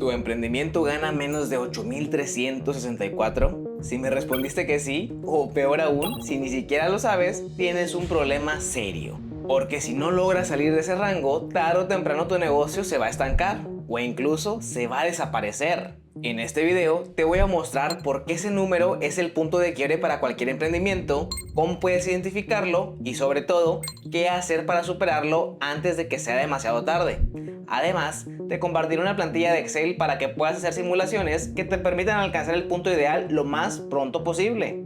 ¿Tu emprendimiento gana menos de 8.364? Si me respondiste que sí, o peor aún, si ni siquiera lo sabes, tienes un problema serio. Porque si no logras salir de ese rango, tarde o temprano tu negocio se va a estancar o incluso se va a desaparecer. En este video te voy a mostrar por qué ese número es el punto de quiebre para cualquier emprendimiento, cómo puedes identificarlo y sobre todo, qué hacer para superarlo antes de que sea demasiado tarde. Además, te compartiré una plantilla de Excel para que puedas hacer simulaciones que te permitan alcanzar el punto ideal lo más pronto posible.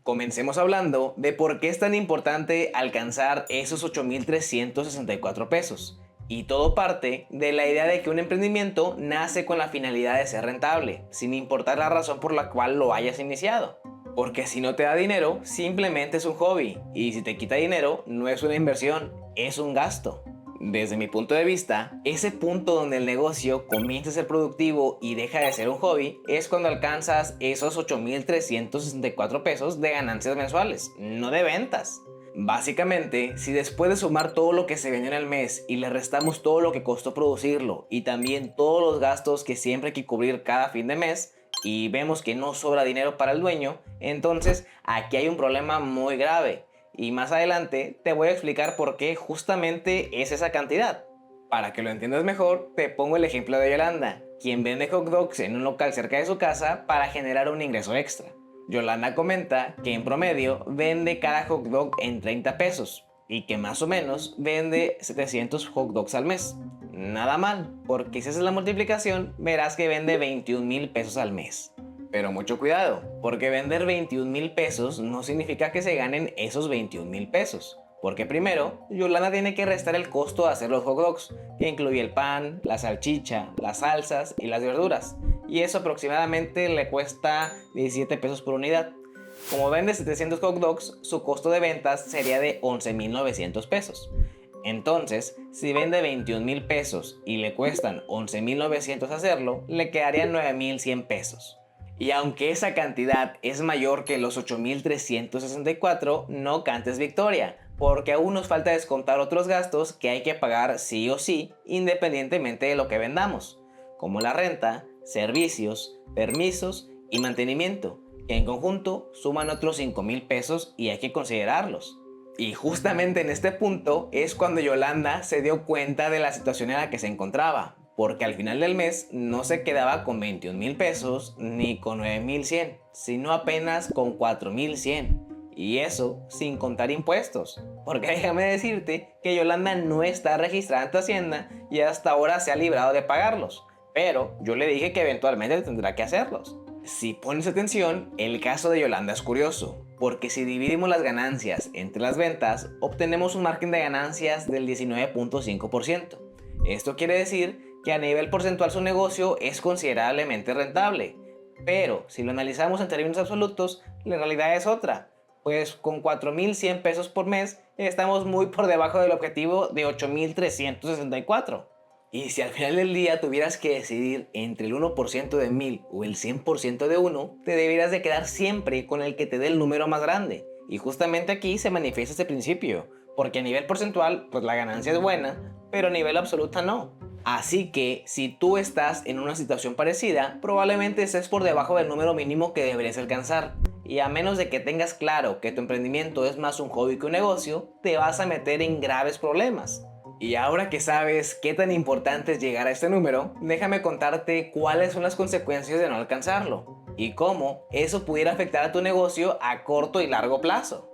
Comencemos hablando de por qué es tan importante alcanzar esos 8.364 pesos. Y todo parte de la idea de que un emprendimiento nace con la finalidad de ser rentable, sin importar la razón por la cual lo hayas iniciado. Porque si no te da dinero, simplemente es un hobby. Y si te quita dinero, no es una inversión, es un gasto. Desde mi punto de vista, ese punto donde el negocio comienza a ser productivo y deja de ser un hobby es cuando alcanzas esos 8.364 pesos de ganancias mensuales, no de ventas. Básicamente, si después de sumar todo lo que se vendió en el mes y le restamos todo lo que costó producirlo y también todos los gastos que siempre hay que cubrir cada fin de mes y vemos que no sobra dinero para el dueño, entonces aquí hay un problema muy grave. Y más adelante te voy a explicar por qué justamente es esa cantidad. Para que lo entiendas mejor, te pongo el ejemplo de Yolanda, quien vende hot dogs en un local cerca de su casa para generar un ingreso extra. Yolanda comenta que en promedio vende cada hot dog en 30 pesos y que más o menos vende 700 hot dogs al mes. Nada mal, porque si haces la multiplicación verás que vende 21,000 pesos al mes. Pero mucho cuidado, porque vender 21,000 pesos no significa que se ganen esos 21,000 pesos. Porque primero, Yolanda tiene que restar el costo de hacer los hot dogs, que incluye el pan, la salchicha, las salsas y las verduras. Y eso aproximadamente le cuesta 17 pesos por unidad. Como vende 700 hot dogs, su costo de ventas sería de 11,900 pesos. Entonces, si vende 21,000 pesos y le cuestan 11,900 hacerlo, le quedarían 9,100 pesos. Y aunque esa cantidad es mayor que los 8.364, no cantes victoria, porque aún nos falta descontar otros gastos que hay que pagar sí o sí, independientemente de lo que vendamos, como la renta, servicios, permisos y mantenimiento, que en conjunto suman otros 5,000 pesos y hay que considerarlos. Y justamente en este punto es cuando Yolanda se dio cuenta de la situación en la que se encontraba, porque al final del mes no se quedaba con 21,000 pesos ni con 9,100, sino apenas con 4,100. Y eso sin contar impuestos, porque déjame decirte que Yolanda no está registrada en tu Hacienda y hasta ahora se ha librado de pagarlos, pero yo le dije que eventualmente tendrá que hacerlos. Si pones atención, el caso de Yolanda es curioso, porque si dividimos las ganancias entre las ventas, obtenemos un margen de ganancias del 19,5%. Esto quiere decir que a nivel porcentual su negocio es considerablemente rentable, pero si lo analizamos en términos absolutos, la realidad es otra, pues con 4,100 pesos por mes estamos muy por debajo del objetivo de 8.364. Y si al final del día tuvieras que decidir entre el 1% de 1,000 o el 100% de uno, te deberías de quedar siempre con el que te dé el número más grande. Y justamente aquí se manifiesta este principio, porque a nivel porcentual, pues la ganancia es buena, pero a nivel absoluta no. Así que si tú estás en una situación parecida, probablemente estés por debajo del número mínimo que deberías alcanzar. Y a menos de que tengas claro que tu emprendimiento es más un hobby que un negocio, te vas a meter en graves problemas. Y ahora que sabes qué tan importante es llegar a este número, déjame contarte cuáles son las consecuencias de no alcanzarlo y cómo eso pudiera afectar a tu negocio a corto y largo plazo.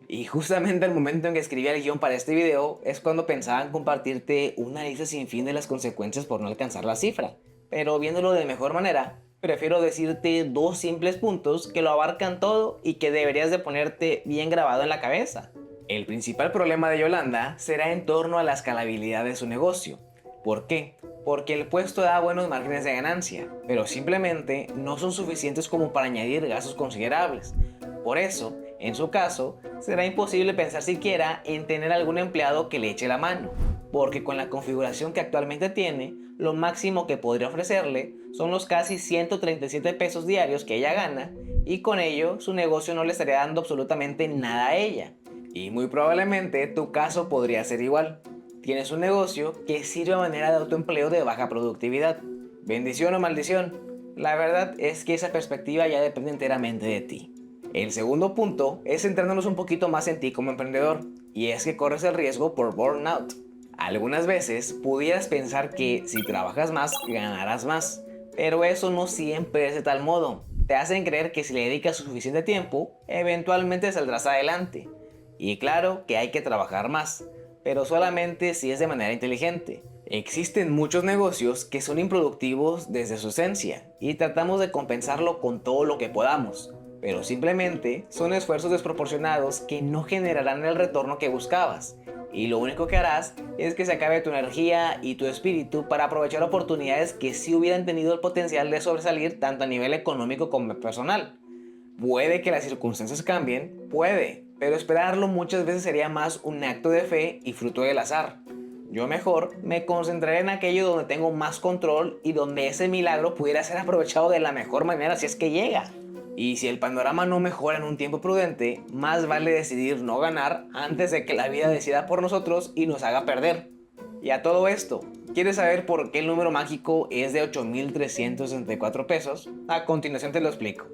Y justamente al momento en que escribí el guión para este video es cuando pensaba en compartirte una lista sin fin de las consecuencias por no alcanzar la cifra. Pero viéndolo de mejor manera, prefiero decirte dos simples puntos que lo abarcan todo y que deberías de ponerte bien grabado en la cabeza. El principal problema de Yolanda será en torno a la escalabilidad de su negocio. ¿Por qué? Porque el puesto da buenos márgenes de ganancia, pero simplemente no son suficientes como para añadir gastos considerables. Por eso, en su caso, será imposible pensar siquiera en tener algún empleado que le eche la mano, porque con la configuración que actualmente tiene, lo máximo que podría ofrecerle son los casi 137 pesos diarios que ella gana, y con ello su negocio no le estaría dando absolutamente nada a ella. Y muy probablemente tu caso podría ser igual. tienes un negocio que sirve a manera de autoempleo de baja productividad. ¿Bendición o maldición? La verdad es que esa perspectiva ya depende enteramente de ti. El segundo punto es centrándonos un poquito más en ti como emprendedor, y es que corres el riesgo por burnout. Algunas veces pudieras pensar que si trabajas más, ganarás más, pero eso no siempre es de tal modo. Te hacen creer que si le dedicas suficiente tiempo, eventualmente saldrás adelante. Y claro que hay que trabajar más, pero solamente si es de manera inteligente. Existen muchos negocios que son improductivos desde su esencia y tratamos de compensarlo con todo lo que podamos, pero simplemente son esfuerzos desproporcionados que no generarán el retorno que buscabas, y lo único que harás es que se acabe tu energía y tu espíritu para aprovechar oportunidades que sí hubieran tenido el potencial de sobresalir tanto a nivel económico como personal. Puede que las circunstancias cambien, puede, pero esperarlo muchas veces sería más un acto de fe y fruto del azar. Yo mejor me concentraré en aquello donde tengo más control y donde ese milagro pudiera ser aprovechado de la mejor manera si es que llega. Y si el panorama no mejora en un tiempo prudente, más vale decidir no ganar antes de que la vida decida por nosotros y nos haga perder. Y a todo esto, ¿quieres saber por qué el número mágico es de 8,364 pesos? A continuación te lo explico.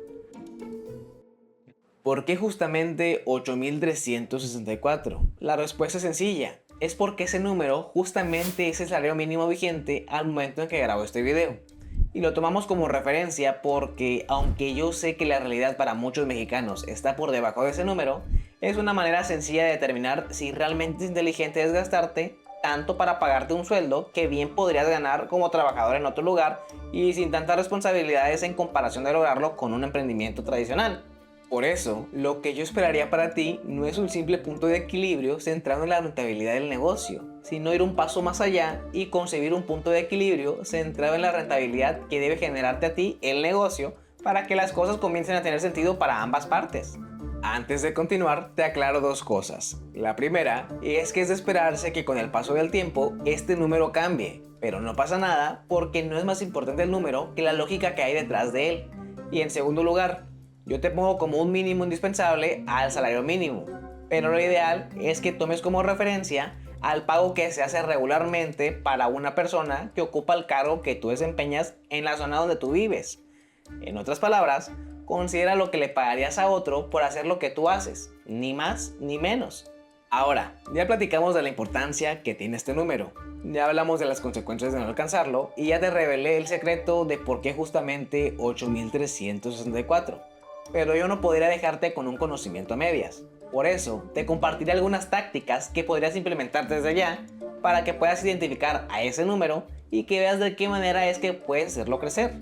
¿Por qué justamente 8,364? La respuesta es sencilla. Es porque ese número justamente es el salario mínimo vigente al momento en que grabo este video. Y lo tomamos como referencia porque, aunque yo sé que la realidad para muchos mexicanos está por debajo de ese número, es una manera sencilla de determinar si realmente es inteligente desgastarte tanto para pagarte un sueldo que bien podrías ganar como trabajador en otro lugar y sin tantas responsabilidades en comparación de lograrlo con un emprendimiento tradicional. Por eso, lo que yo esperaría para ti no es un simple punto de equilibrio centrado en la rentabilidad del negocio, sino ir un paso más allá y concebir un punto de equilibrio centrado en la rentabilidad que debe generarte a ti el negocio para que las cosas comiencen a tener sentido para ambas partes. Antes de continuar, te aclaro dos cosas. La primera es que es de esperarse que con el paso del tiempo este número cambie, pero no pasa nada porque no es más importante el número que la lógica que hay detrás de él. Y en segundo lugar, yo te pongo como un mínimo indispensable al salario mínimo, pero lo ideal es que tomes como referencia al pago que se hace regularmente para una persona que ocupa el cargo que tú desempeñas en la zona donde tú vives. En otras palabras, considera lo que le pagarías a otro por hacer lo que tú haces, ni más ni menos. Ahora, ya platicamos de la importancia que tiene este número, ya hablamos de las consecuencias de no alcanzarlo y ya te revelé el secreto de por qué justamente 8,364. Pero yo no podría dejarte con un conocimiento a medias. Por eso, te compartiré algunas tácticas que podrías implementar desde ya para que puedas identificar a ese número y que veas de qué manera es que puedes hacerlo crecer.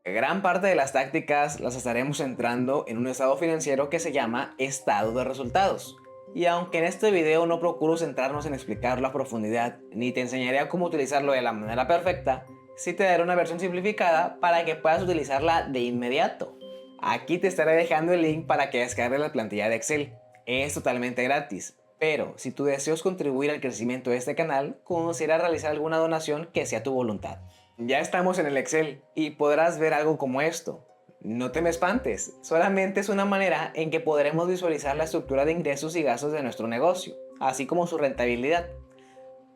Gran parte de las tácticas las estaremos centrando en un estado financiero que se llama estado de resultados. Y aunque en este video no procuro centrarnos en explicarlo a profundidad, ni te enseñaré a cómo utilizarlo de la manera perfecta, sí te daré una versión simplificada para que puedas utilizarla de inmediato. Aquí te estaré dejando el link para que descargues la plantilla de Excel. Es totalmente gratis, pero si tu deseo es contribuir al crecimiento de este canal, considera realizar alguna donación que sea tu voluntad. Ya estamos en el Excel y podrás ver algo como esto. No te me espantes, solamente es una manera en que podremos visualizar la estructura de ingresos y gastos de nuestro negocio, así como su rentabilidad.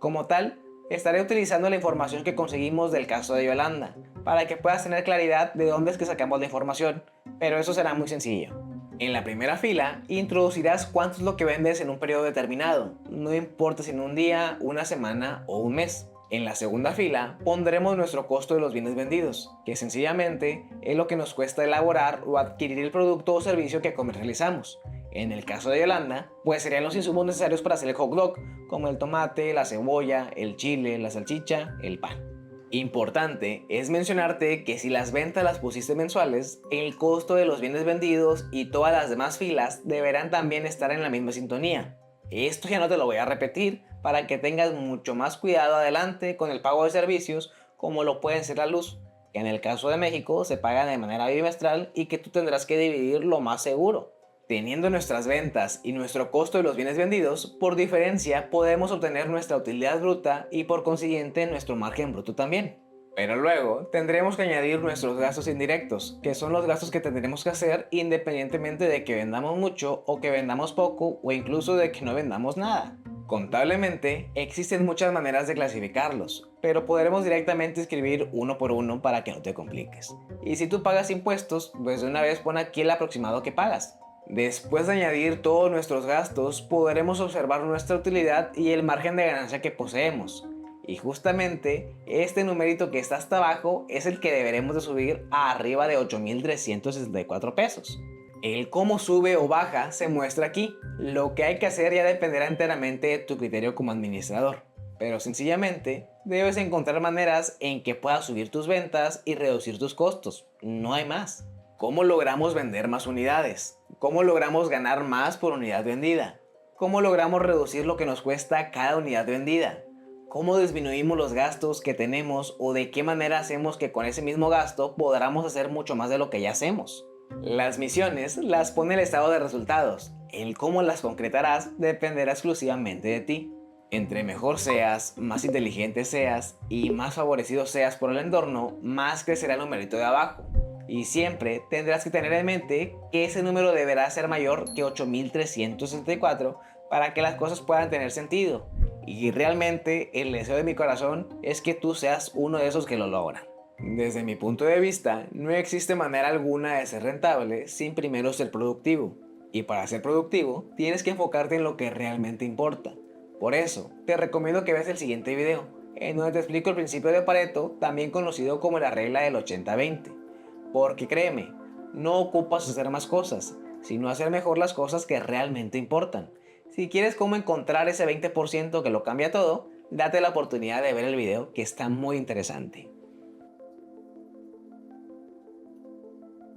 Como tal, estaré utilizando la información que conseguimos del caso de Yolanda, para que puedas tener claridad de dónde es que sacamos la información, pero eso será muy sencillo. En la primera fila, introducirás cuánto es lo que vendes en un periodo determinado, no importa si en un día, una semana o un mes. En la segunda fila, pondremos nuestro costo de los bienes vendidos, que sencillamente es lo que nos cuesta elaborar o adquirir el producto o servicio que comercializamos. En el caso de Yolanda, pues serían los insumos necesarios para hacer el hot dog, como el tomate, la cebolla, el chile, la salchicha, el pan. Importante es mencionarte que si las ventas las pusiste mensuales, el costo de los bienes vendidos y todas las demás filas deberán también estar en la misma sintonía. Esto ya no te lo voy a repetir para que tengas mucho más cuidado adelante con el pago de servicios como lo pueden ser la luz, que en el caso de México se paga de manera bimestral y que tú tendrás que dividir lo más seguro. Teniendo nuestras ventas y nuestro costo de los bienes vendidos, por diferencia podemos obtener nuestra utilidad bruta y por consiguiente nuestro margen bruto también. Pero luego tendremos que añadir nuestros gastos indirectos, que son los gastos que tendremos que hacer independientemente de que vendamos mucho o que vendamos poco o incluso de que no vendamos nada. Contablemente, existen muchas maneras de clasificarlos, pero podremos directamente escribir uno por uno para que no te compliques. Y si tú pagas impuestos, pues de una vez pon aquí el aproximado que pagas. Después de añadir todos nuestros gastos, podremos observar nuestra utilidad y el margen de ganancia que poseemos. Y justamente este numerito que está hasta abajo es el que deberemos de subir a arriba de 8.364 pesos. El cómo sube o baja se muestra aquí. Lo que hay que hacer ya dependerá enteramente de tu criterio como administrador. Pero sencillamente debes encontrar maneras en que puedas subir tus ventas y reducir tus costos. No hay más. ¿Cómo logramos vender más unidades? ¿Cómo logramos ganar más por unidad vendida? ¿Cómo logramos reducir lo que nos cuesta cada unidad vendida? ¿Cómo disminuimos los gastos que tenemos o de qué manera hacemos que con ese mismo gasto podamos hacer mucho más de lo que ya hacemos? Las misiones las pone el estado de resultados. El cómo las concretarás dependerá exclusivamente de ti. Entre mejor seas, más inteligente seas y más favorecido seas por el entorno, más crecerá el numerito de abajo. Y siempre tendrás que tener en mente que ese número deberá ser mayor que 8.364 para que las cosas puedan tener sentido. Y realmente el deseo de mi corazón es que tú seas uno de esos que lo logran. Desde mi punto de vista, no existe manera alguna de ser rentable sin primero ser productivo. Y para ser productivo, tienes que enfocarte en lo que realmente importa. Por eso, te recomiendo que veas el siguiente video, en donde te explico el principio de Pareto, también conocido como la regla del 80-20. Porque créeme, no ocupas hacer más cosas, sino hacer mejor las cosas que realmente importan. Si quieres cómo encontrar ese 20% que lo cambia todo, date la oportunidad de ver el video que está muy interesante.